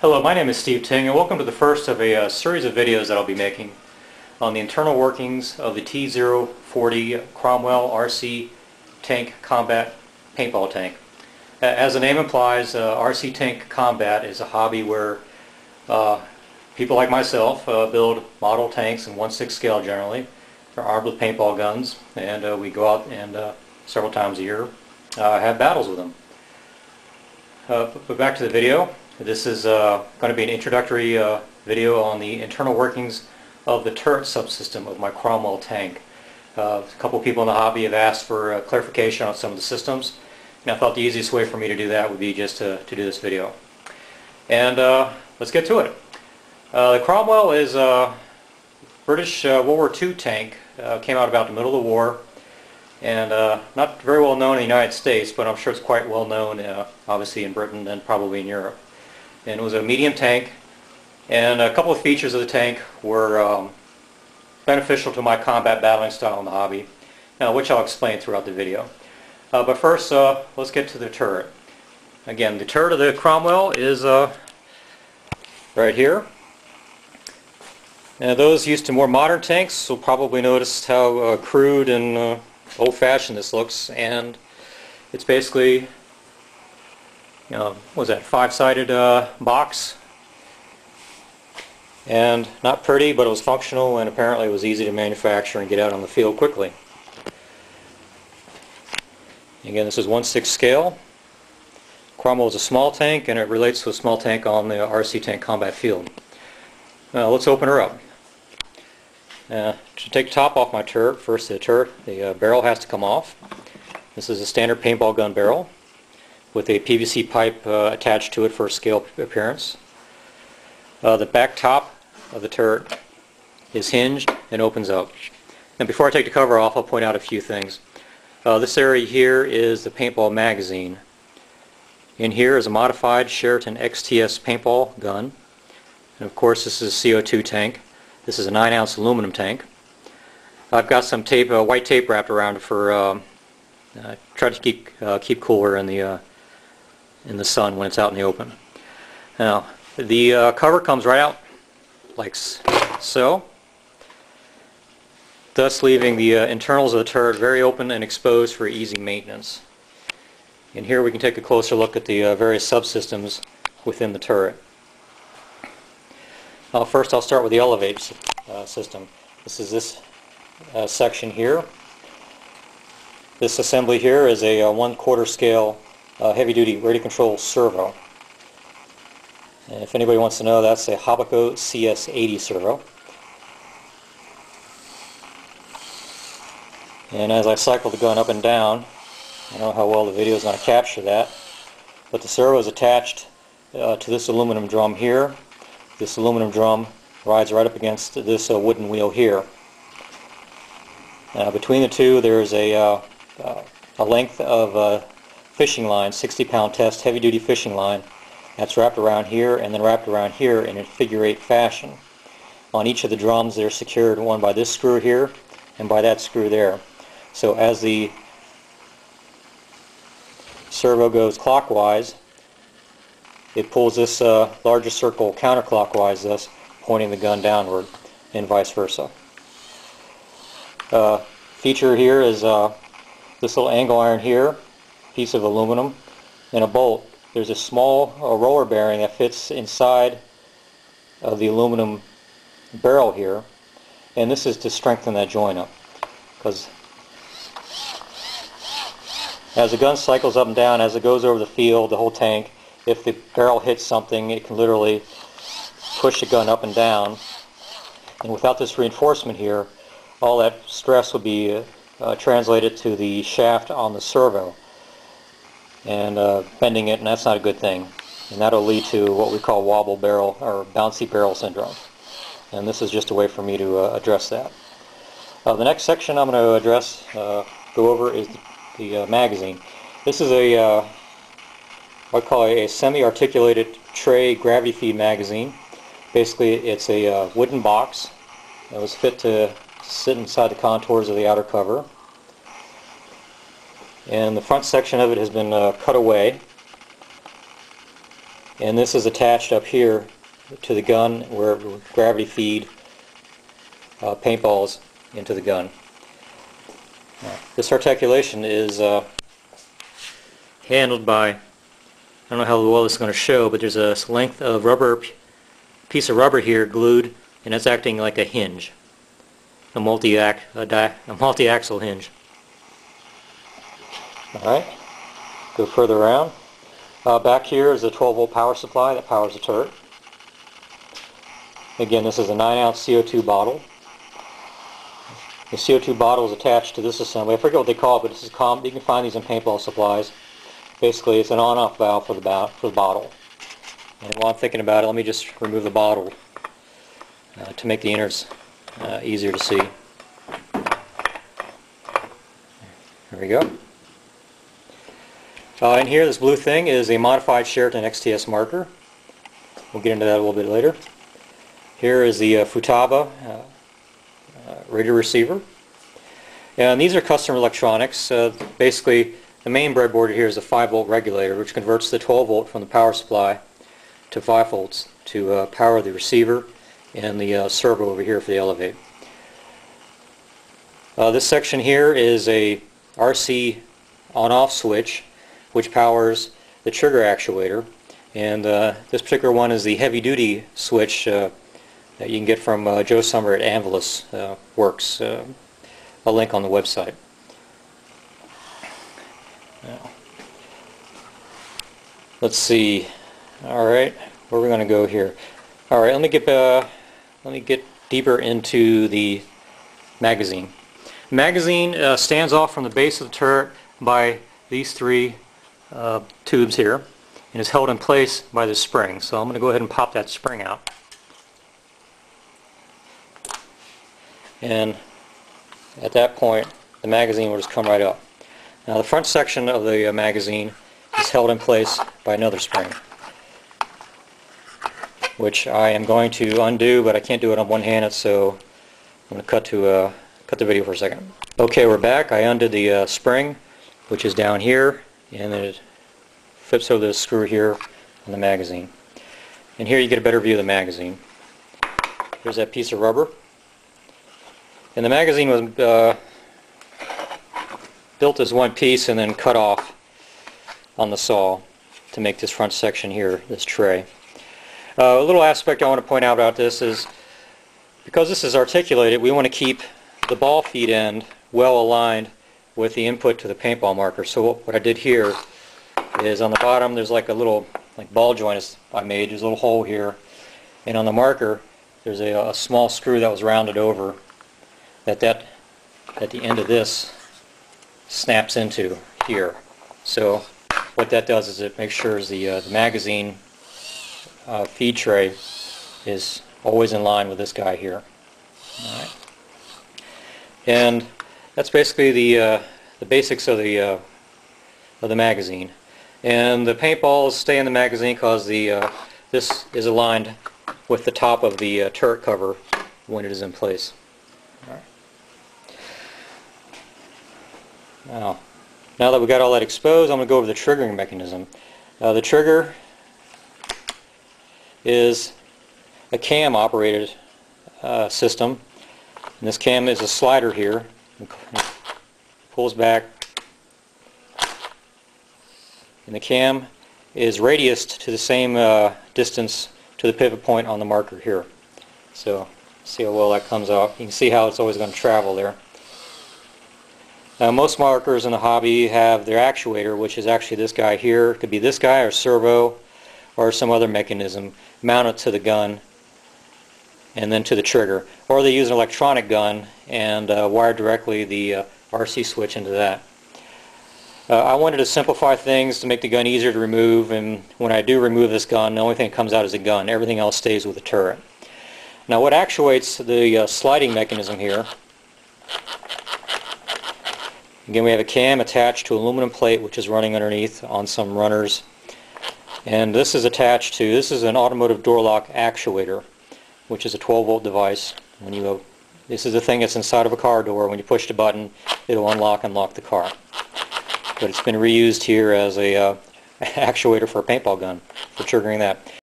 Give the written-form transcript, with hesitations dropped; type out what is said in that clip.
Hello, my name is Steve Ting, and welcome to the first of a series of videos that I'll be making on the internal workings of the T040 Cromwell RC Tank Combat Paintball Tank. As the name implies, RC Tank Combat is a hobby where people like myself build model tanks in 1/6 scale generally. They're armed with paintball guns, and we go out and several times a year have battles with them. But back to the video. This is going to be an introductory video on the internal workings of the turret subsystem of my Cromwell tank. A couple people in the hobby have asked for clarification on some of the systems, and I thought the easiest way for me to do that would be just to do this video. And let's get to it. The Cromwell is a British World War II tank. Came out about the middle of the war, and not very well known in the United States, but I'm sure it's quite well known obviously in Britain and probably in Europe. And it was a medium tank, and a couple of features of the tank were beneficial to my combat battling style in the hobby, which I'll explain throughout the video. But first, let's get to the turret. Again, the turret of the Cromwell is right here. Now, those used to more modern tanks will probably notice how crude and old-fashioned this looks, and it's basically, what was that, 5-sided box, and not pretty, but it was functional, and apparently it was easy to manufacture and get out on the field quickly. Again, this is 1/6 scale. Cromwell is a small tank, and it relates to a small tank on the RC Tank Combat field. Now let's open her up. To take the top off my turret, first the barrel has to come off. This is a standard paintball gun barrel with a PVC pipe attached to it for a scale appearance. The back top of the turret is hinged and opens up. And before I take the cover off, I'll point out a few things. This area here is the paintball magazine. In here is a modified Sheraton XTS paintball gun. And of course, this is a CO2 tank. This is a 9-ounce aluminum tank. I've got some tape, white tape wrapped around it for try to keep cooler in the sun when it's out in the open. Now, the cover comes right out like so, thus leaving the internals of the turret very open and exposed for easy maintenance. And here we can take a closer look at the various subsystems within the turret. First, I'll start with the elevate system. This is this section here. This assembly here is a 1/4 scale heavy-duty radio control servo. And if anybody wants to know, that's a Habaco CS80 servo. And as I cycle the gun up and down, I don't know how well the video is going to capture that, but the servo is attached to this aluminum drum here. This aluminum drum rides right up against this wooden wheel here. Between the two, there's a length of fishing line, 60-pound test heavy-duty fishing line, that's wrapped around here and then wrapped around here in a figure-8 fashion. On each of the drums, they're secured, one by this screw here and by that screw there. So as the servo goes clockwise, it pulls this larger circle counterclockwise, thus pointing the gun downward, and vice versa. Feature here is this little angle iron here, piece of aluminum, and a bolt. There's a small roller bearing that fits inside of the aluminum barrel here, and this is to strengthen that joint up, because as the gun cycles up and down, as it goes over the field, the whole tank, if the barrel hits something, it can literally push the gun up and down. And without this reinforcement here, all that stress will be translated to the shaft on the servo and bending it, and that's not a good thing. And that will lead to what we call wobble barrel or bouncy barrel syndrome. And this is just a way for me to address that. The next section I'm going to address, go over, is the magazine. This is a what I call a semi-articulated tray gravity feed magazine. Basically, it's a wooden box that was fit to sit inside the contours of the outer cover. And the front section of it has been cut away. and this is attached up here to the gun where it will gravity feed paintballs into the gun. This articulation is handled by, I don't know how well this is going to show, but there's a length of piece of rubber here glued, and it's acting like a hinge, a multi-axle hinge. Alright, go further around. Back here is a 12-volt power supply that powers the turret. Again, this is a 9-ounce CO2 bottle. The CO2 bottle is attached to this assembly. I forget what they call it, but this is common. You can find these in paintball supplies. Basically, it's an on-off valve for the bottle. And while I'm thinking about it, let me just remove the bottle to make the innards easier to see. There we go. In here, this blue thing is a modified Sheraton XTS marker. We'll get into that a little bit later. Here is the Futaba radio receiver. And these are custom electronics. Basically, the main breadboard here is a 5-volt regulator, which converts the 12-volt from the power supply to 5 volts to power the receiver and the servo over here for the elevate. This section here is a RC on-off switch, which powers the trigger actuator, and this particular one is the heavy-duty switch that you can get from Joe Summer at Anvilus Works. A link on the website. Now, let's see. All right, where are we going to go here? All right, let me get deeper into the magazine. The magazine stands off from the base of the turret by these 3 tubes here, and is held in place by this spring. So I'm going to go ahead and pop that spring out. And at that point, the magazine will just come right up. Now the front section of the magazine is held in place by another spring, which I am going to undo, but I can't do it on one-handed, so I'm going to cut the video for a second. Okay, we're back. I undid the spring, which is down here, and then it flips over the screw here on the magazine. And here you get a better view of the magazine. Here's that piece of rubber. And the magazine was built as one piece and then cut off on the saw to make this front section here, this tray. A little aspect I want to point out about this is, because this is articulated, we want to keep the ball feed end well aligned with the input to the paintball marker. So what I did here is, on the bottom there's like a little ball joint I made. There's a little hole here, and on the marker there's a small screw that was rounded over that at the end of this snaps into here. So what that does is it makes sure the magazine feed tray is always in line with this guy here. All right. And that's basically the basics of the magazine. And the paintballs stay in the magazine because this is aligned with the top of the turret cover when it is in place. All right. Now that we've got all that exposed, I'm going to go over the triggering mechanism. The trigger is a cam operated system, and this cam is a slider here. It pulls back, and the cam is radiused to the same distance to the pivot point on the marker here. So see how well that comes out. You can see how it's always going to travel there. Most markers in the hobby have their actuator, which is actually this guy here. It could be this guy or servo or some other mechanism mounted to the gun and then to the trigger. Or they use an electronic gun and wire directly the RC switch into that. I wanted to simplify things to make the gun easier to remove, and when I do remove this gun, the only thing that comes out is a gun. Everything else stays with the turret. Now what actuates the sliding mechanism here, again, we have a cam attached to an aluminum plate which is running underneath on some runners, and this is attached to, this is an automotive door lock actuator, which is a 12-volt device. This is the thing that's inside of a car door. When you push the button, it'll unlock and lock the car. But it's been reused here as a actuator for a paintball gun for triggering that.